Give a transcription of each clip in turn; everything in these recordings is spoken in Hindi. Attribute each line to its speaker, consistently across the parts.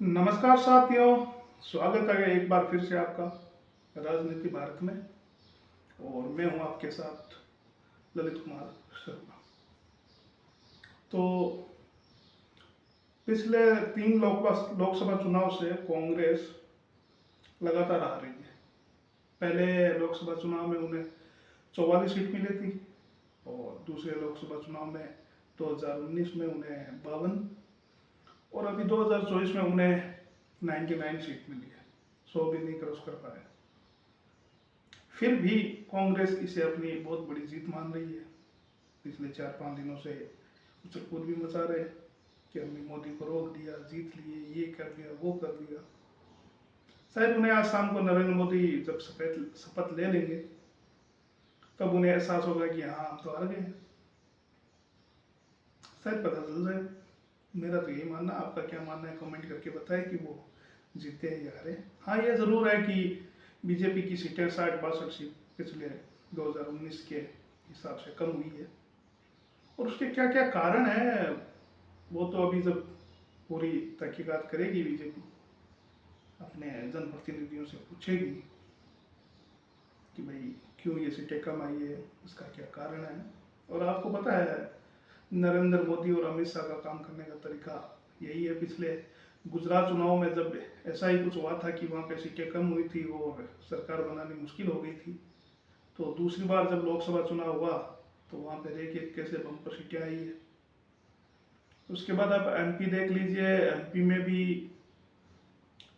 Speaker 1: नमस्कार साथियों, स्वागत है एक बार फिर से आपका राजनीति भारत में। और मैं हूं आपके साथ ललित कुमार शर्मा। तो पिछले 3 लोकसभा चुनाव से कांग्रेस लगातार आ रही है। पहले लोकसभा चुनाव में उन्हें 44 सीट मिली थी और दूसरे लोकसभा चुनाव में 2019 में उन्हें 52 और अभी 2024 में उन्हें 99 सीट मिली है। 100 भी नहीं क्रॉस कर पाए। फिर भी कांग्रेस इसे अपनी बहुत बड़ी जीत मान रही है। पिछले 4-5 दिनों से उछल कूद भी मचा रहे हैं कि हमने मोदी को रोक दिया, जीत लिए, ये कर दिया, वो कर दिया। शायद उन्हें आज शाम को नरेंद्र मोदी जब शपथ ले लेंगे तब उन्हें एहसास होगा कि हाँ, हम तो हार गए। शायद पता चल जाए। मेरा तो यही मानना, आपका क्या मानना है कमेंट करके बताएं कि वो जीते या हारे। हाँ, ये जरूर है कि बीजेपी की सीटें 60-62 सीट पिछले 2019 के हिसाब से कम हुई है। और उसके क्या क्या कारण है वो तो अभी जब पूरी तहकीकात करेगी बीजेपी, अपने जनप्रतिनिधियों से पूछेगी कि भाई क्यों ये सीटें कम आई है, इसका क्या कारण है। और आपको पता है नरेंद्र मोदी और अमित शाह का काम करने का तरीका यही है। पिछले गुजरात चुनाव में जब ऐसा ही कुछ हुआ था कि वहाँ पे सीटें कम हुई थी और सरकार बनानी मुश्किल हो गई थी, तो दूसरी बार जब लोकसभा चुनाव हुआ तो वहाँ पे देखिए कैसे बम्पर सीटें आई है। उसके बाद आप एमपी देख लीजिए। एमपी में भी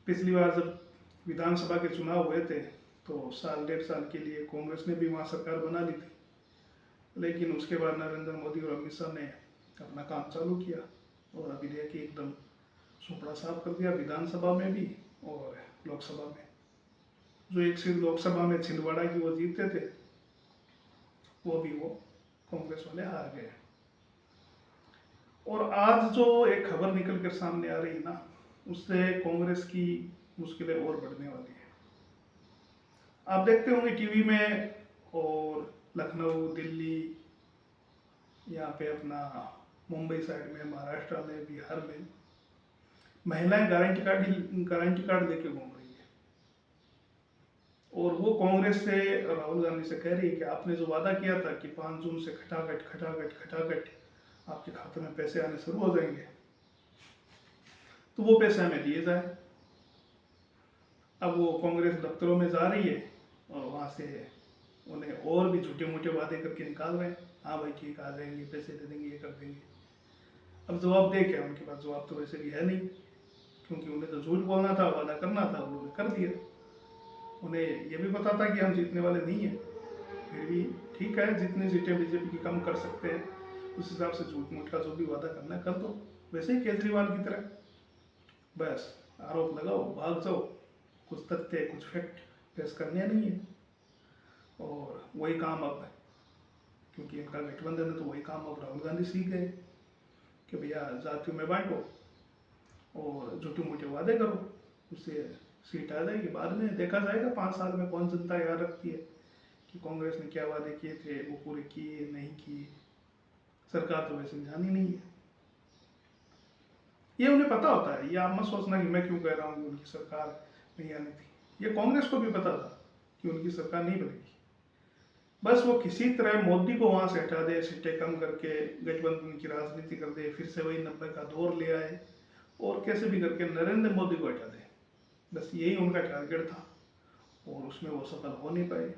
Speaker 1: पिछली बार जब विधानसभा के चुनाव हुए थे तो साल 1.5 साल के लिए कांग्रेस ने भी वहाँ सरकार बना ली थी, लेकिन उसके बाद नरेंद्र मोदी और अमित शाह ने अपना काम चालू किया और अभी देखिए एकदम सुपड़ा साफ कर दिया, विधानसभा में भी और लोकसभा में। जो एक सीट लोकसभा में छिंदवाड़ा की वो जीतते थे, वो भी वो कांग्रेस वाले हार गए। और आज जो एक खबर निकल कर सामने आ रही है ना, उससे कांग्रेस की मुश्किलें और बढ़ने वाली है। आप देखते होंगे टीवी में, और लखनऊ, दिल्ली, यहाँ पे अपना मुंबई साइड में, महाराष्ट्र में, बिहार में महिलाएं गारंटी कार्ड लेके घूम रही है। और वो कांग्रेस से, राहुल गांधी से कह रही है कि आपने जो वादा किया था कि 5 जून से खटाखट खटाखट खटाखट आपके खाते में पैसे आने शुरू हो जाएंगे, तो वो पैसे हमें दिए जाए। अब वो कांग्रेस दफ्तरों में जा रही है और वहाँ से उन्हें और भी झूठे मूठे वादे करके निकाल रहे हैं। हाँ भाई ठीक, आ जाएंगे, पैसे दे देंगे, ये कर देंगे। अब जवाब दे क्या, उनके पास जवाब तो वैसे भी है नहीं, क्योंकि उन्हें तो झूठ बोलना था, वादा करना था, उन्होंने कर दिया। उन्हें ये भी पता था कि हम जीतने वाले नहीं हैं, फिर भी ठीक है, जितनी सीटें बीजेपी की कम कर सकते हैं उस हिसाब से झूठ मूठ का जो भी वादा करना है कर दो। वैसे ही केजरीवाल की तरह बस आरोप लगाओ, भाग जाओ, कुछ तथ्य कुछ फैक्ट पेश करने नहीं है। और वही काम अब, क्योंकि इनका गठबंधन है तो वही काम अब राहुल गांधी सीख गए कि भैया जातियों में बांटो और झूठे मूठे वादे करो, उससे सीट आ जाएगी। बाद में देखा जाएगा 5 साल में कौन जनता याद रखती है कि कांग्रेस ने क्या वादे किए थे, वो पूरे किए नहीं किए। सरकार तो वैसे जानी नहीं है, ये उन्हें पता होता है। ये आप मत सोचना कि मैं क्यों कह रहा हूँ उनकी सरकार नहीं आनी थी। ये कांग्रेस को भी पता था कि उनकी सरकार नहीं बनेगी। बस वो किसी तरह मोदी को वहां से हटा दे, सीटें कम करके गठबंधन की राजनीति कर दे, फिर से वही 90 का दौर ले आए और कैसे भी करके नरेंद्र मोदी को हटा दे। बस यही उनका टारगेट था और उसमें वो सफल हो नहीं पाए।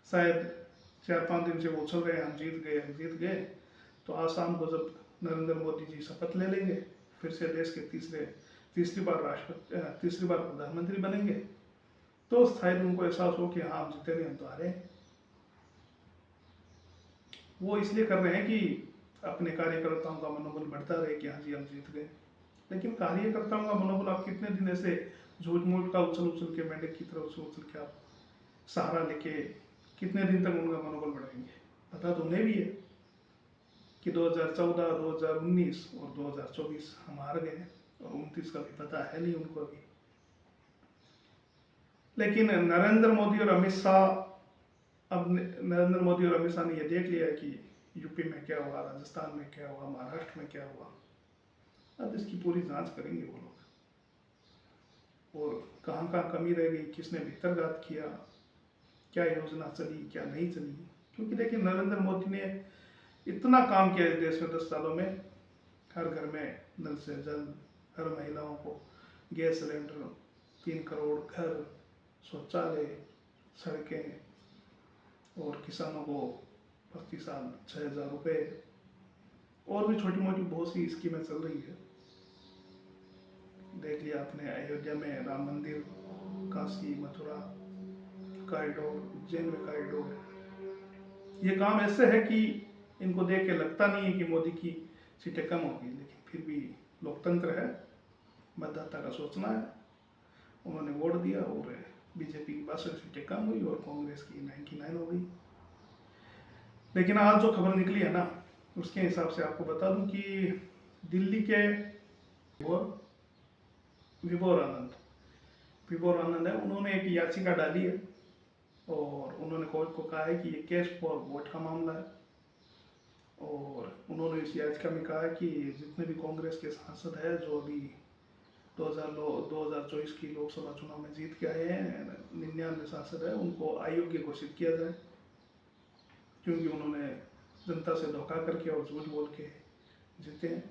Speaker 1: शायद 4-5 दिन से वो उछल रहे, हम जीत गए, हम जीत गए। तो आज शाम को जब नरेंद्र मोदी जी शपथ ले लेंगे, फिर से देश के तीसरी बार प्रधानमंत्री बनेंगे, तो शायद उनको एहसास हो कि हाँ, हम जीते नहीं, हम तो हारे। वो इसलिए कर रहे हैं कि अपने कार्यकर्ताओं का मनोबल बढ़ता रहे कि हाँ जी, हम जीत गए। लेकिन कार्यकर्ताओं का मनोबल आप कितने दिन ऐसे झूठ मूठ का उछल उछल के, मेंढक की तरह उछल उछल के आप सहारा लेके कितने दिन तक उनका मनोबल बढ़ाएंगे। पता तो उन्हें भी है कि 2014, 2019 और 2024 हम हार गए, और 29 का भी पता है नहीं उनको अभी। लेकिन नरेंद्र मोदी और अमित शाह ने यह देख लिया कि यूपी में क्या हुआ, राजस्थान में क्या हुआ, महाराष्ट्र में क्या हुआ। अब इसकी पूरी जांच करेंगे वो लोग, और कहाँ कहाँ कमी रह गई, किसने भीतरघात किया, क्या योजना चली क्या नहीं चली। क्योंकि देखिए नरेंद्र मोदी ने इतना काम किया इस देश में 10 सालों में, हर घर में नल से जल, हर महिलाओं को गैस सिलेंडर, 3 करोड़ घर, शौचालय, सड़कें, और किसानों को प्रति साल 6,000 रुपये, और भी छोटी मोटी बहुत सी स्कीमें चल रही है। देख लिया आपने अयोध्या में राम मंदिर, काशी मथुरा कॉरिडोर, उज्जैन में कॉरिडोर। ये काम ऐसे है कि इनको देख के लगता नहीं है कि मोदी की सीटें कम होगी, लेकिन फिर भी लोकतंत्र है, मतदाता का सोचना है। उन्होंने वोट दिया और बीजेपी की 62 सीटें कम हुई और कांग्रेस की 99 हो गई। लेकिन आज जो खबर निकली है ना, उसके हिसाब से आपको बता दूं कि दिल्ली के विभोर आनंद है, उन्होंने एक याचिका डाली है और उन्होंने कोर्ट को कहा है कि ये केस फॉर वोट का मामला है। और उन्होंने इस याचिका में कहा है कि जितने भी कांग्रेस के सांसद हैं जो अभी 2024 की लोकसभा चुनाव में जीत के आए हैं, 99 सांसद है, उनको अयोग्य घोषित किया जाए, क्योंकि उन्होंने जनता से धोखा करके और झूठ बोल के जीते हैं।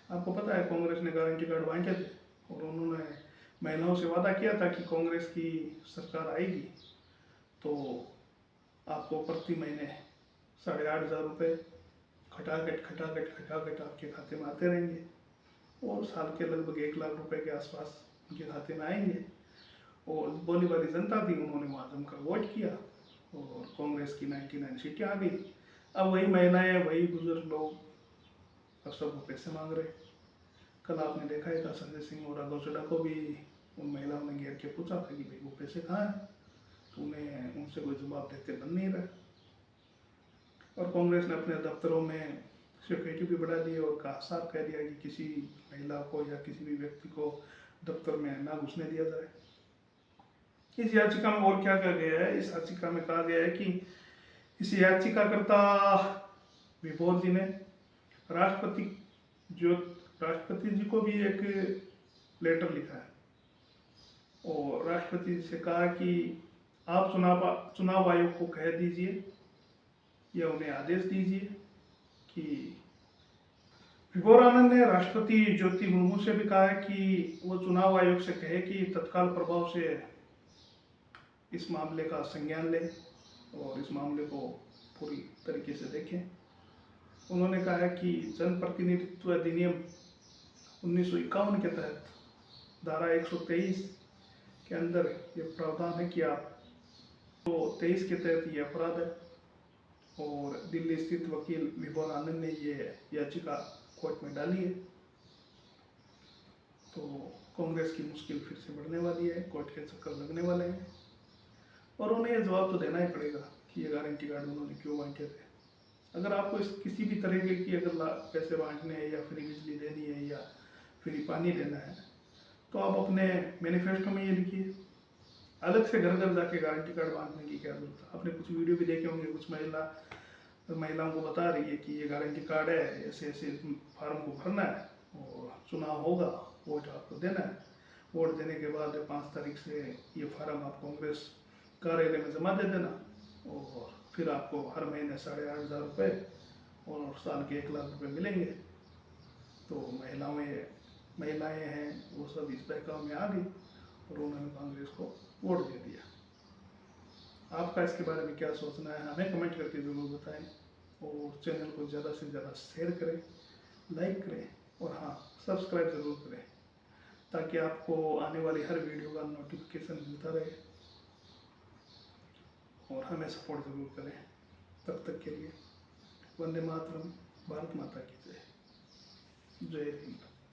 Speaker 1: आपको पता है कांग्रेस ने गारंटी कार्ड बांटे थे और उन्होंने महिलाओं से वादा किया था कि कांग्रेस की सरकार आएगी तो आपको प्रति महीने 8,500 रुपये खटाखट आपके खाते में आते रहेंगे, और साल के लगभग 1 लाख रुपए के आसपास उनके खाते में आएंगे। और बोली वाली जनता थी, उन्होंने वहाँ जमकर वोट किया और कांग्रेस की 99 सीटें आ गई। अब वही महिलाएं, वही बुजुर्ग लोग अब सबको पैसे मांग रहे। कल आपने देखा ही था संजय सिंह और राघव चड्ढा को भी उन महिलाओं ने घेर के पूछा था कि भाई वो पैसे कहाँ हैं, तो उन्हें उनसे कोई जवाब देते बन नहीं रहा। और कांग्रेस ने अपने दफ्तरों में सिक्योरिटी भी बढ़ा दी और साफ कह दिया कि किसी महिला को या किसी भी व्यक्ति को दफ्तर में ना घुसने दिया जाए। इस याचिका में और क्या कहा गया है, इस याचिका में कहा गया है कि इस याचिकाकर्ता विभोर जी ने राष्ट्रपति जी को भी एक लेटर लिखा है और राष्ट्रपति जी से कहा कि आप चुनाव आयोग को कह दीजिए या उन्हें आदेश दीजिए कि विभोर आनंद ने राष्ट्रपति ज्योति मुर्मू से भी कहा है कि वो चुनाव आयोग से कहे कि तत्काल प्रभाव से इस मामले का संज्ञान लें और इस मामले को पूरी तरीके से देखें। उन्होंने कहा है कि जनप्रतिनिधित्व अधिनियम 1951 के तहत धारा 123 के अंदर ये प्रावधान है कि आप तो 23 के तहत ये अपराध है, और दिल्ली स्थित वकील विभोर आनंद ने ये याचिका कोर्ट में डाली है। तो कांग्रेस की मुश्किल फिर से बढ़ने वाली है, कोर्ट के चक्कर लगने वाले हैं और उन्हें ये जवाब तो देना ही पड़ेगा कि ये गारंटी कार्ड उन्होंने क्यों बांटे थे। अगर आपको किसी भी तरीके की अगर पैसे बांटने हैं या फ्री बिजली देनी है या फ्री पानी देना है तो आप अपने मैनिफेस्टो में ये लिखिए। अलग से घर घर जाके गारंटी कार्ड बांटने की क्या जरूरत है। आपने कुछ वीडियो भी देखे होंगे, कुछ महिलाओं को बता रही है कि ये गारंटी कार्ड है, ऐसे ऐसे फार्म को भरना है और चुनाव होगा, वोट आपको देना है। वोट देने के बाद 5 तारीख से ये फार्म आप कांग्रेस कार्यालय में जमा दे देना और फिर आपको हर महीने 8,500 रुपये और साल के 1 लाख रुपए मिलेंगे। तो महिलाएं हैं वो सब इस बहकावे में आ गई और उन्होंने कांग्रेस को वोट दे दिया। आपका इसके बारे में क्या सोचना है हमें कमेंट करके ज़रूर बताएं और चैनल को ज़्यादा से ज़्यादा शेयर करें, लाइक करें और हाँ सब्सक्राइब ज़रूर करें ताकि आपको आने वाली हर वीडियो का नोटिफिकेशन मिलता रहे और हमें सपोर्ट ज़रूर करें। तब तक के लिए वंदे मातरम, भारत माता की जय, जय हिंद।